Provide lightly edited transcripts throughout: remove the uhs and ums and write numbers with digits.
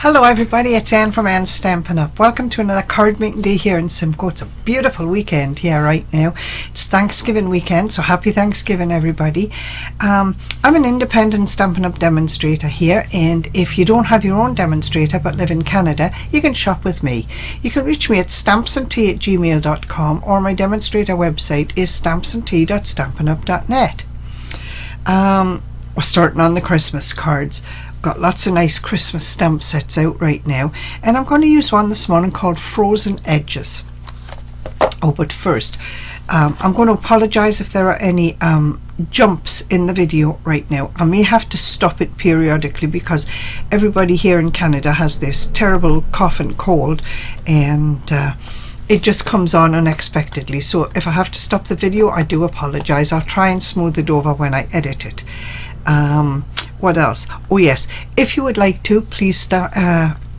Hello everybody, it's Anne from Anne's Stampin' Up. Welcome to another card making day here in Simcoe. It's a beautiful weekend here right now. It's Thanksgiving weekend, so happy Thanksgiving everybody. I'm an independent Stampin' Up demonstrator here, and if you don't have your own demonstrator but live in Canada, you can shop with me. You can reach me at StampsNTea@gmail.com, or my demonstrator website is StampsNTea.stampinup.net. We're starting on the Christmas cards. Got lots of nice Christmas stamp sets out right now, and I'm going to use one this morning called Frozen Edges. Oh, but first I'm going to apologize if there are any jumps in the video right now. I may have to stop it periodically because everybody here in Canada has this terrible cough and cold, and it just comes on unexpectedly. So if I have to stop the video, I do apologize. I'll try and smooth it over when I edit it. What else? Oh yes, if you would like to, please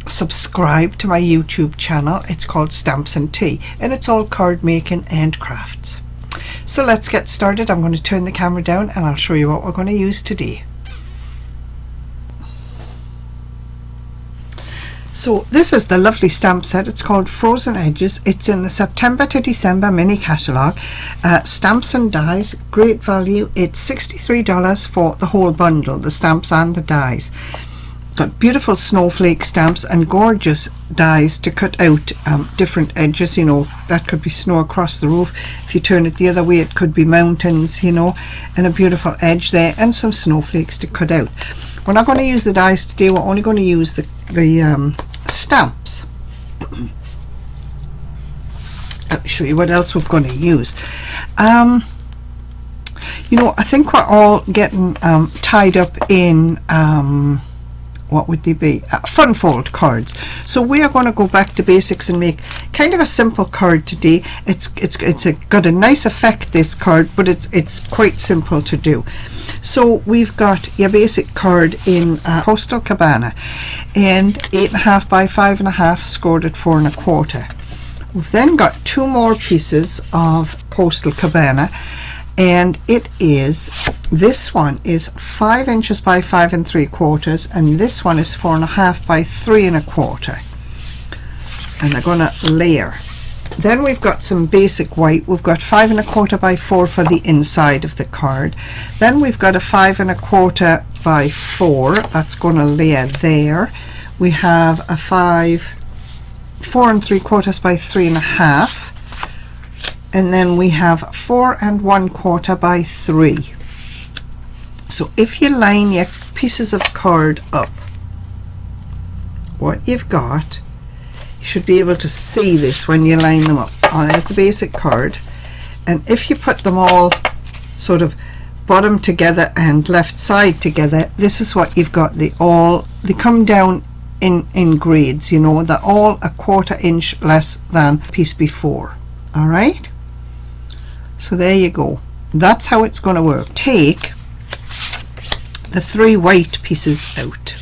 subscribe to my YouTube channel. It's called StampsNTea, and it's all card making and crafts. So let's get started. I'm going to turn the camera down and I'll show you what we're going to use today. So this is the lovely stamp set. It's called Frozen Edges. It's in the September to December mini catalogue. Stamps and dies, great value. It's $63 for the whole bundle, the stamps and the dies. Got beautiful snowflake stamps and gorgeous dies to cut out different edges. You know, that could be snow across the roof. If you turn it the other way, it could be mountains, you know, and a beautiful edge there, and some snowflakes to cut out. We're not going to use the dies today. We're only going to use the stamps. Let me show you what else we're going to use. You know, I think we're all getting tied up in what would they be? Fun fold cards. So we are going to go back to basics and make kind of a simple card today. It's got a nice effect, this card, but it's quite simple to do. So we've got your basic card in Coastal Cabana, and 8.5 by 5.5, scored at 4 1/4. We've then got two more pieces of Coastal Cabana, and it is, this one is 5 inches by 5 3/4, and this one is 4.5 by 3 1/4, and they're going to layer. Then we've got some basic white. We've got 5 1/4 by 4 for the inside of the card. Then we've got a 5 1/4 by 4, that's going to layer there. We have a 4 3/4 by 3.5, and then we have 4 1/4 by 3. So if you line your pieces of card up, what you've got, you should be able to see this when you line them up. Oh, there's the basic card, and if you put them all sort of bottom together and left side together, this is what you've got. They come down in grades, you know, they're all 1/4 inch less than the piece before. All right, so there you go. That's how it's going to work. Take the 3 white pieces out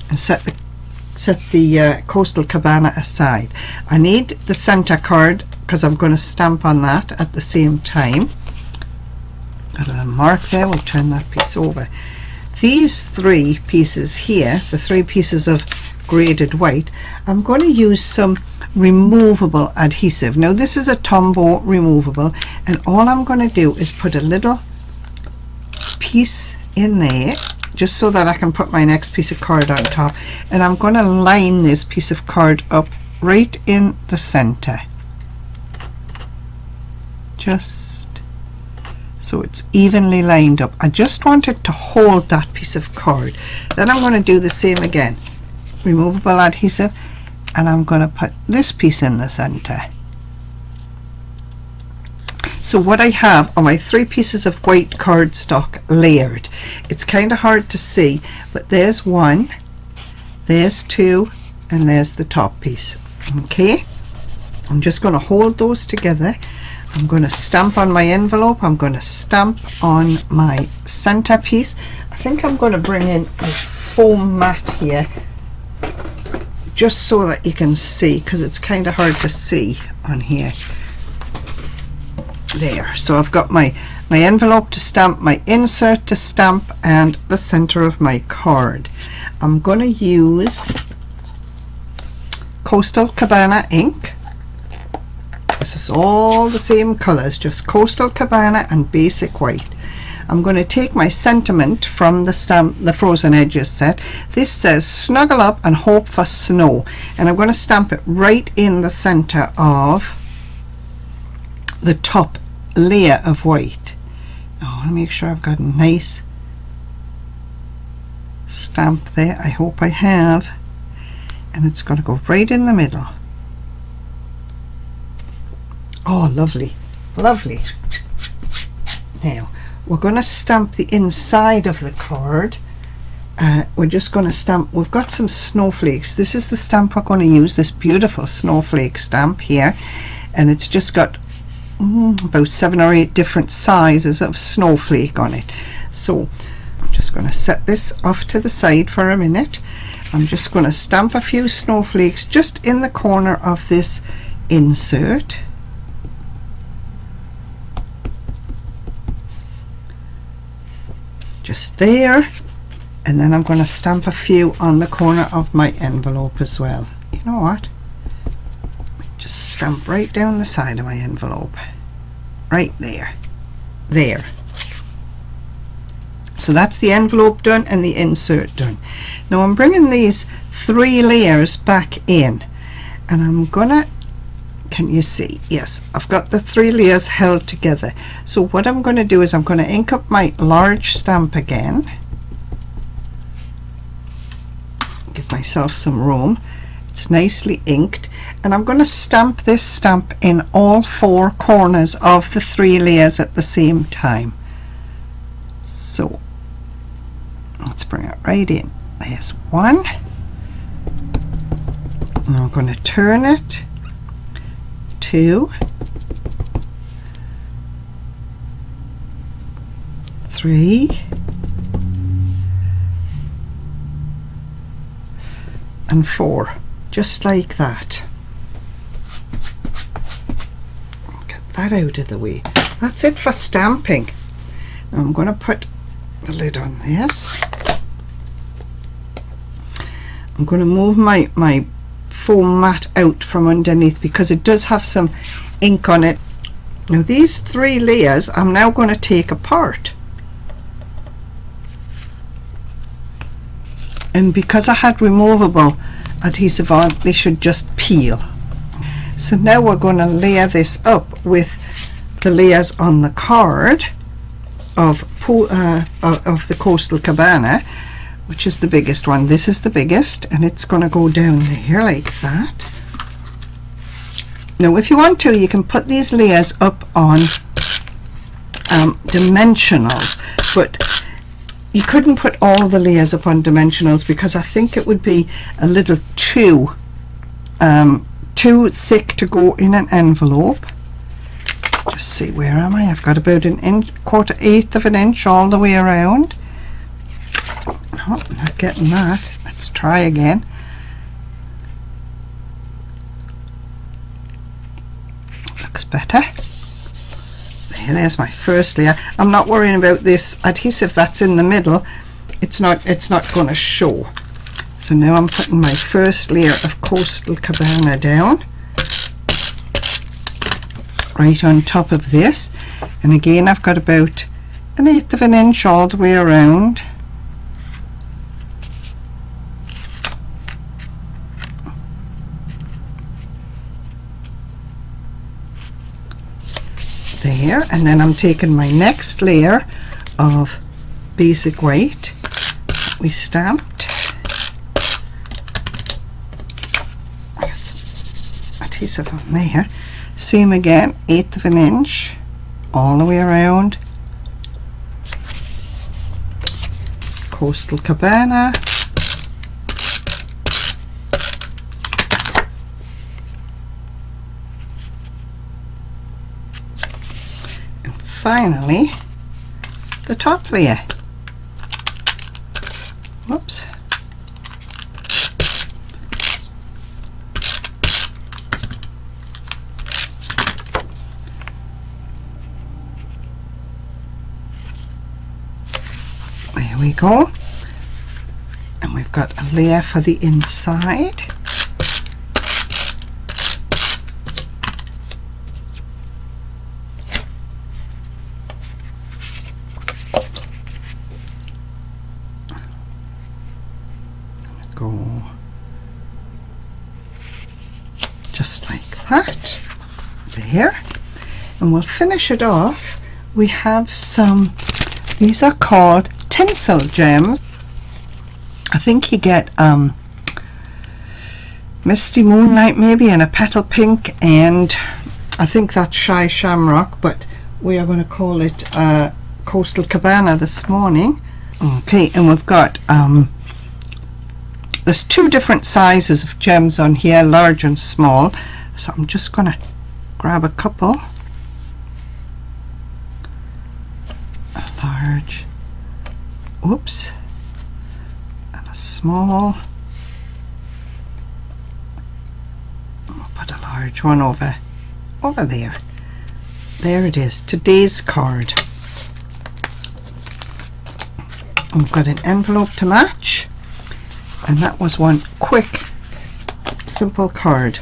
and set the Coastal Cabana aside. I need the center card because I'm going to stamp on that at the same time. Got a little mark there. We'll turn that piece over. These 3 pieces here, the 3 pieces of graded white, I'm going to use some removable adhesive. Now this is a Tombow removable, and all I'm going to do is put a little piece in there just so that I can put my next piece of card on top, and I'm going to line this piece of card up right in the center, just so it's evenly lined up. I just want it to hold that piece of card. Then I'm going to do the same again, removable adhesive, and I'm going to put this piece in the center. So what I have are my 3 pieces of white cardstock layered. It's kind of hard to see, but there's 1, there's 2, and there's the top piece. Okay, I'm just going to hold those together. I'm going to stamp on my envelope. I'm going to stamp on my center piece. I think I'm going to bring in a foam mat here just so that you can see, because it's kind of hard to see on here. There, so I've got my my envelope to stamp, my insert to stamp, and the center of my card. I'm going to use Coastal Cabana ink. This is all the same colors, just Coastal Cabana and basic white. I'm going to take my sentiment from the Frozen Edges set. This says snuggle up and hope for snow, and I'm going to stamp it right in the center of the top layer of white. I want to make sure I've got a nice stamp there. I hope I have, and it's going to go right in the middle. Oh, lovely, lovely. Now we're going to stamp the inside of the card. We're just going to stamp, we've got some snowflakes. This is the stamp we're going to use, this beautiful snowflake stamp here, and it's just got about 7 or 8 different sizes of snowflake on it. So I'm just going to set this off to the side for a minute. I'm just going to stamp a few snowflakes just in the corner of this insert. Just there, and then I'm going to stamp a few on the corner of my envelope as well. You know what? Just stamp right down the side of my envelope. Right there. There. So that's the envelope done and the insert done. Now I'm bringing these 3 layers back in, and I'm gonna, can you see? Yes, I've got the 3 layers held together. So what I'm going to do is I'm going to ink up my large stamp again. Give myself some room. It's nicely inked, and I'm going to stamp this stamp in all 4 corners of the 3 layers at the same time. So let's bring it right in. There's 1. And I'm going to turn it. 2, 3, and 4, just like that. Get that out of the way. That's it for stamping. Now I'm going to put the lid on this. I'm going to move my foam mat out from underneath because it does have some ink on it. Now these 3 layers I'm now going to take apart, and because I had removable adhesive on, they should just peel. So now we're going to layer this up with the layers on the card of the Coastal Cabana, which is the biggest one. This is the biggest, and it's going to go down there like that. Now if you want to, you can put these layers up on dimensionals, but you couldn't put all the layers up on dimensionals because I think it would be a little too thick to go in an envelope. Just see, where am I? I've got about an inch, 1/4 of an inch all the way around. Oh, not getting that. Let's try again. Looks better. There's my first layer. I'm not worrying about this adhesive that's in the middle. It's not going to show. So now I'm putting my first layer of Coastal Cabana down right on top of this, and again I've got about an 1/8 of an inch all the way around. There, and then I'm taking my next layer of basic white we stamped. Adhesive on there. Same again, 1/8 of an inch all the way around. Coastal Cabana. Finally, the top layer. Whoops. we go. And we've got a layer for the inside. Go just like that. There. And we'll finish it off. We have some, these are called tinsel gems. I think you get Misty Moonlight maybe, and a petal pink, and I think that's Shy Shamrock, but we are going to call it Coastal Cabana this morning. Okay, and we've got there's two different sizes of gems on here, large and small, so I'm just going to grab a couple. A large, oops, and a small. I'll put a large one over there. There it is, today's card. We've got an envelope to match, and that was one quick, simple card.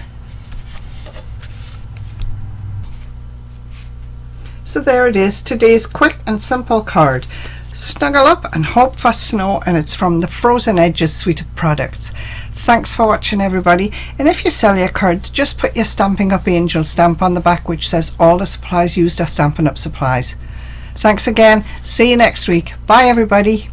So there it is, today's quick and simple card. Snuggle up and hope for snow, and it's from the Frozen Edges suite of products. Thanks for watching, everybody, and if you sell your cards, just put your Stamping Up Angel stamp on the back which says all the supplies used are Stampin' Up supplies. Thanks again, see you next week. Bye everybody.